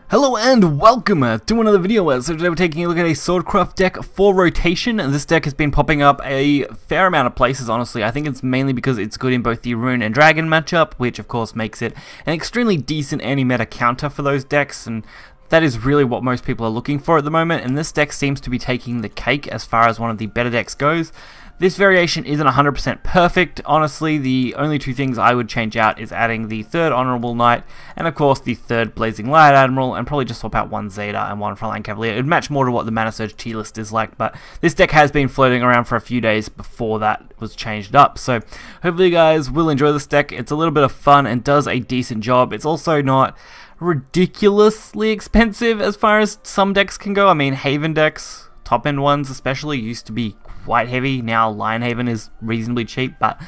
Hello and welcome to another video. So today we're taking a look at a SwordCraft deck for rotation, and this deck has been popping up a fair amount of places, honestly. I think it's mainly because it's good in both the Rune and Dragon matchup, which of course makes it an extremely decent anti-meta counter for those decks, and that is really what most people are looking for at the moment, and this deck seems to be taking the cake as far as one of the better decks goes. This variation isn't 100% perfect, honestly. The only two things I would change out is adding the third Honorable Knight, and of course the third Blazing Light Admiral, and probably just swap out one Zeta and one Frontline Cavalier. It would match more to what the Mana Surge tier list is like, but this deck has been floating around for a few days before that was changed up. So hopefully you guys will enjoy this deck. It's a little bit of fun and does a decent job. It's also not ridiculously expensive as far as some decks can go. I mean, Haven decks, top end ones especially, used to be quite heavy. Now Lionhaven is reasonably cheap, but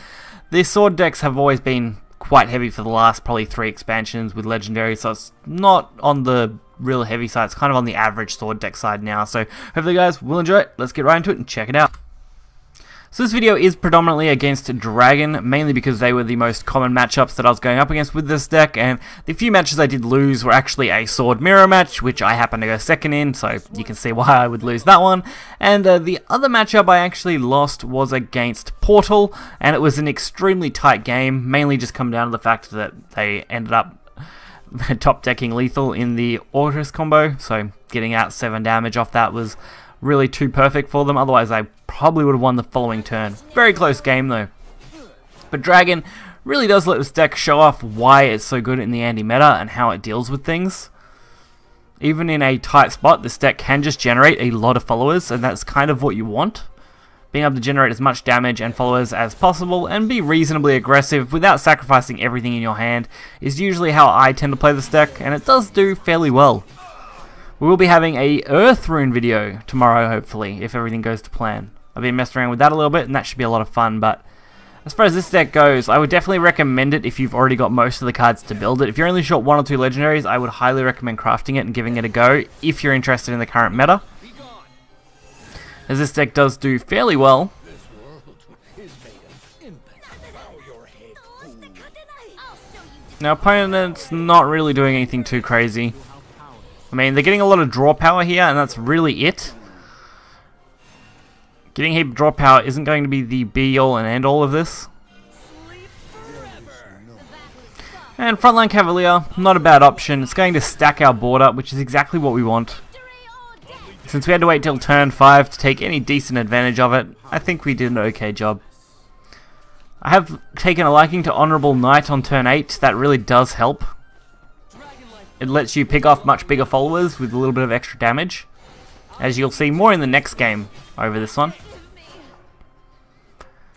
the sword decks have always been quite heavy for the last probably 3 expansions with Legendary, so it's not on the real heavy side. It's kind of on the average sword deck side now, so hopefully you guys will enjoy it. Let's get right into it and check it out. So this video is predominantly against Dragon, mainly because they were the most common matchups that I was going up against with this deck, and the few matches I did lose were actually a Sword Mirror match, which I happened to go second in, so you can see why I would lose that one. And the other matchup I actually lost was against Portal, and it was an extremely tight game, mainly just come down to the fact that they ended up top decking lethal in the Altersphere combo, so getting out 7 damage off that was really too perfect for them. Otherwise I probably would have won the following turn. Very close game though. But Dragon really does let this deck show off why it's so good in the anti-meta and how it deals with things. Even in a tight spot, this deck can just generate a lot of followers, and that's kind of what you want. Being able to generate as much damage and followers as possible and be reasonably aggressive without sacrificing everything in your hand is usually how I tend to play this deck, and it does do fairly well. We will be having a Earth Rune video tomorrow, hopefully, if everything goes to plan. I've been messing around with that a little bit, and that should be a lot of fun, but as far as this deck goes, I would definitely recommend it if you've already got most of the cards to build it. If you're only short 1 or 2 legendaries, I would highly recommend crafting it and giving it a go if you're interested in the current meta, as this deck does do fairly well. Now, opponent's not really doing anything too crazy. I mean, they're getting a lot of draw power here, and that's really it. Getting a heap of draw power isn't going to be the be-all and end-all of this. And Frontline Cavalier, not a bad option. It's going to stack our board up, which is exactly what we want. Since we had to wait till turn 5 to take any decent advantage of it, I think we did an okay job. I have taken a liking to Honorable Knight on turn 8. That really does help. It lets you pick off much bigger followers with a little bit of extra damage, as you'll see more in the next game over this one.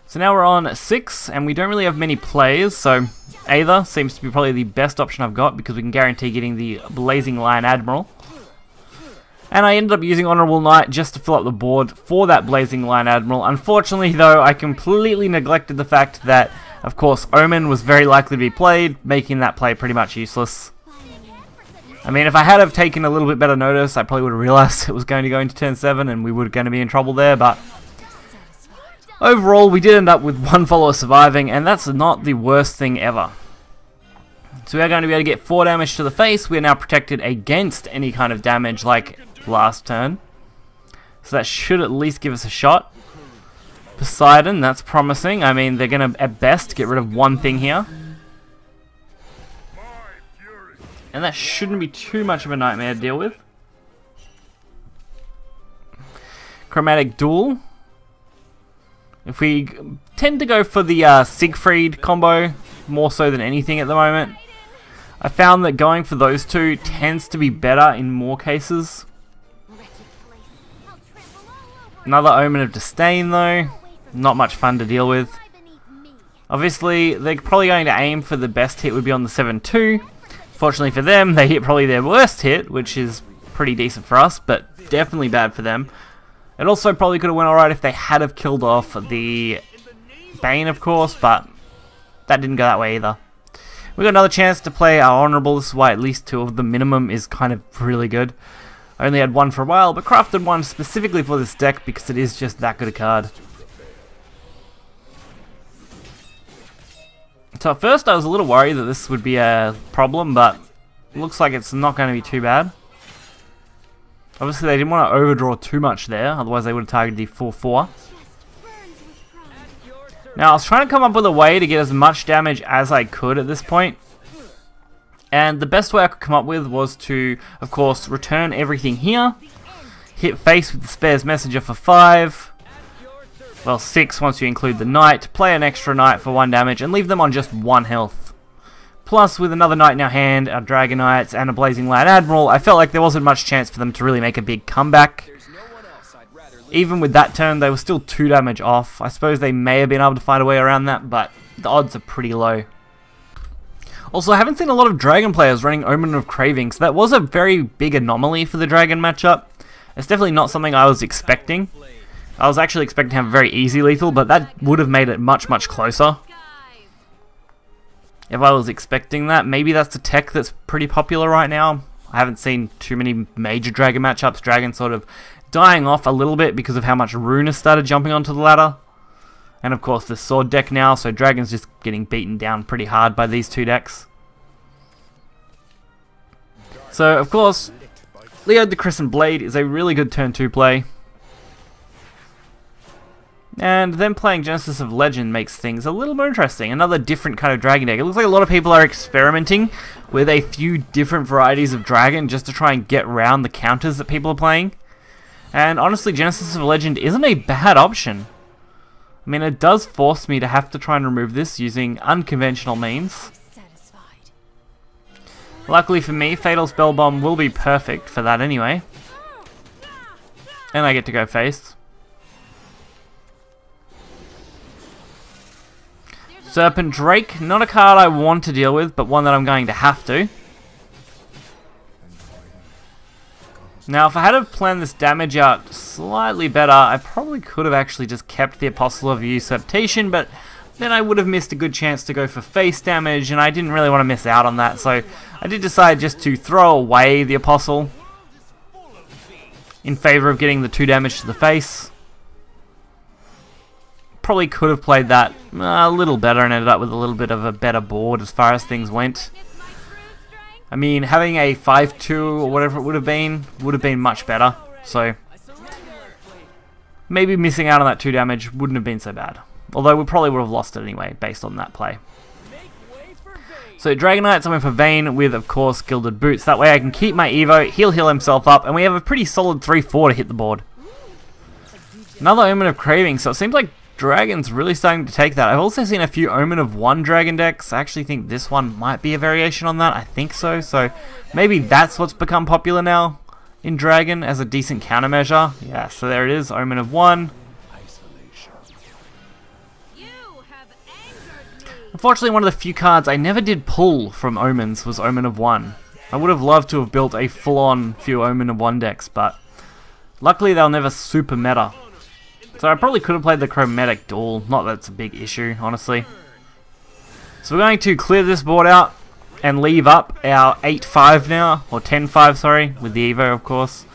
So now we're on 6, and we don't really have many players, so Aether seems to be probably the best option I've got because we can guarantee getting the Blazing Lion Admiral. And I ended up using Honorable Knight just to fill up the board for that Blazing Lion Admiral. Unfortunately though, I completely neglected the fact that, of course, Omen was very likely to be played, making that play pretty much useless. I mean, if I had have taken a little bit better notice, I probably would have realized it was going to go into turn 7 and we were going to be in trouble there, but overall we did end up with 1 follower surviving, and that's not the worst thing ever. So we are going to be able to get 4 damage to the face. We are now protected against any kind of damage like last turn, so that should at least give us a shot. Poseidon, that's promising. I mean, they're going to at best get rid of 1 thing here, and that shouldn't be too much of a nightmare to deal with. Chromatic Duel. If we tend to go for the Siegfried combo more so than anything at the moment, I found that going for those 2 tends to be better in more cases. Another Omen of Disdain though, not much fun to deal with. Obviously, they're probably going to aim for the best hit would be on the 7-2. Fortunately for them, they hit probably their worst hit, which is pretty decent for us, but definitely bad for them. It also probably could have went alright if they had have killed off the Bane, of course, but that didn't go that way either. We got another chance to play our Honourable. This is why at least 2 of the minimum is kind of really good. I only had 1 for a while, but crafted 1 specifically for this deck because it is just that good a card. So at first I was a little worried that this would be a problem, but looks like it's not going to be too bad. Obviously they didn't want to overdraw too much there, otherwise they would have targeted the 4-4. Now I was trying to come up with a way to get as much damage as I could at this point. And the best way I could come up with was to, of course, return everything here. Hit face with the Spares Messenger for 5. Well, 6 once you include the Knight. Play an extra Knight for 1 damage and leave them on just 1 health. Plus, with another Knight in our hand, our Dragon Knights, and a Blazing Light Admiral, I felt like there wasn't much chance for them to really make a big comeback. Even with that turn, they were still 2 damage off. I suppose they may have been able to find a way around that, but the odds are pretty low. Also, I haven't seen a lot of Dragon players running Omen of Craving, so that was a very big anomaly for the Dragon matchup. It's definitely not something I was expecting. I was actually expecting to have a very easy lethal, but that would have made it much, much closer. If I was expecting that, maybe that's a tech that's pretty popular right now. I haven't seen too many major Dragon matchups. Dragon sort of dying off a little bit because of how much Rune has started jumping onto the ladder. And of course the Sword deck now, so Dragon's just getting beaten down pretty hard by these 2 decks. So of course, Leo the Crescent Blade is a really good turn 2 play. And then playing Genesis of Legend makes things a little more interesting. Another different kind of Dragon deck. It looks like a lot of people are experimenting with a few different varieties of Dragon just to try and get around the counters that people are playing. And honestly, Genesis of Legend isn't a bad option. I mean, it does force me to have to try and remove this using unconventional means. Luckily for me, Fatal Spell Bomb will be perfect for that anyway. And I get to go face. Serpent Drake, not a card I want to deal with, but one that I'm going to have to. Now, if I had have planned this damage out slightly better, I probably could have actually just kept the Apostle of Usurpation, but then I would have missed a good chance to go for face damage, and I didn't really want to miss out on that, so I did decide just to throw away the Apostle in favor of getting the 2 damage to the face. Probably could have played that a little better and ended up with a little bit of a better board as far as things went. I mean, having a 5-2 or whatever it would have been much better. So maybe missing out on that 2 damage wouldn't have been so bad. Although we probably would have lost it anyway, based on that play. So Dragon Knights, I went for Vayne with, of course, Gilded Boots. That way I can keep my Evo, he'll heal himself up, and we have a pretty solid 3-4 to hit the board. Another Omen of Craving, so it seems like Dragon's really starting to take that. I've also seen a few Omen of 1 Dragon decks. I actually think this one might be a variation on that. I think so. So maybe that's what's become popular now in Dragon as a decent countermeasure. Yeah, so there it is. Omen of 1. Unfortunately, one of the few cards I never did pull from Omens was Omen of 1. I would have loved to have built a full-on few Omen of 1 decks, but luckily they'll never super meta. So I probably could have played the Chromatic Duel. Not that it's a big issue, honestly. So we're going to clear this board out and leave up our 8-5 now, or 10-5, sorry, with the Evo, of course.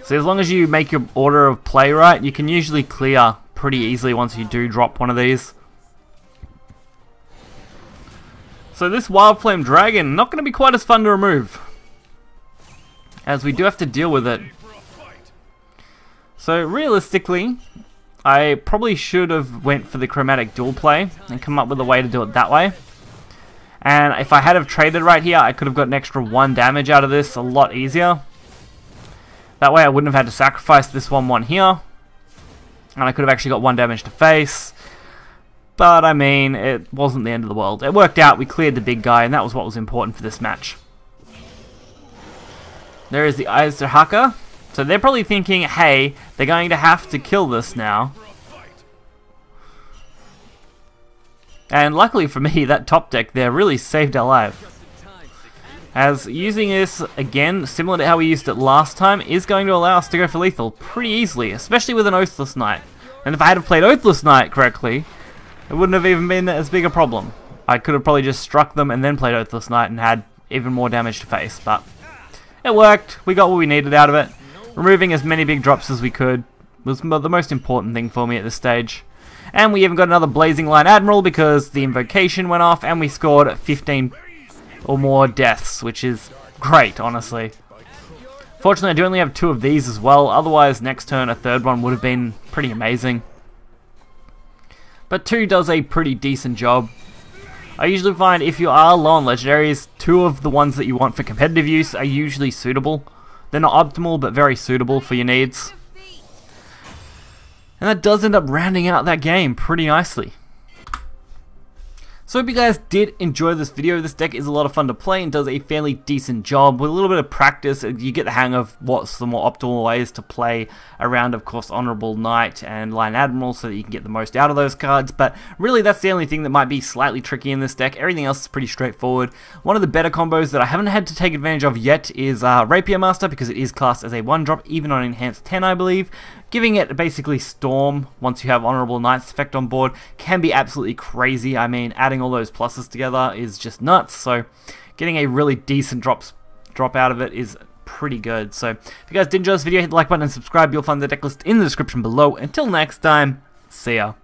So as long as you make your order of play right, you can usually clear pretty easily once you do drop one of these. So this Wild Flame Dragon, not going to be quite as fun to remove, as we do have to deal with it. So realistically, I probably should have went for the Chromatic Duel play and come up with a way to do it that way. And if I had have traded right here, I could have got an extra 1 damage out of this a lot easier. That way I wouldn't have had to sacrifice this 1-1 here. And I could have actually got 1 damage to face. But I mean, it wasn't the end of the world. It worked out, we cleared the big guy, and that was what was important for this match. There is the Izahaka. So they're probably thinking, hey, they're going to have to kill this now. And luckily for me, that top deck there really saved our life. As using this, again, similar to how we used it last time, is going to allow us to go for lethal pretty easily, especially with an Oathless Knight. And if I had played Oathless Knight correctly, it wouldn't have even been as big a problem. I could have probably just struck them and then played Oathless Knight and had even more damage to face, but it worked. We got what we needed out of it. Removing as many big drops as we could was the most important thing for me at this stage. And we even got another Blazing Light Admiral because the invocation went off and we scored 15, or more deaths, which is great, honestly. Fortunately, I do only have 2 of these as well, otherwise next turn a third one would have been pretty amazing. But 2 does a pretty decent job. I usually find if you are low on legendaries, 2 of the ones that you want for competitive use are usually suitable. They're not optimal, but very suitable for your needs. And that does end up rounding out that game pretty nicely. So I hope you guys did enjoy this video. This deck is a lot of fun to play and does a fairly decent job. With a little bit of practice, you get the hang of what's the more optimal ways to play around, of course, Honorable Knight and Lion Admiral so that you can get the most out of those cards. But really, that's the only thing that might be slightly tricky in this deck. Everything else is pretty straightforward. One of the better combos that I haven't had to take advantage of yet is Rapier Master, because it is classed as a 1-drop, even on Enhanced 10, I believe. Giving it basically Storm once you have Honorable Knight's effect on board can be absolutely crazy. I mean, adding all those pluses together is just nuts, so getting a really decent drop out of it is pretty good. So if you guys did enjoy this video, hit the like button and subscribe. You'll find the deck list in the description below. Until next time, see ya.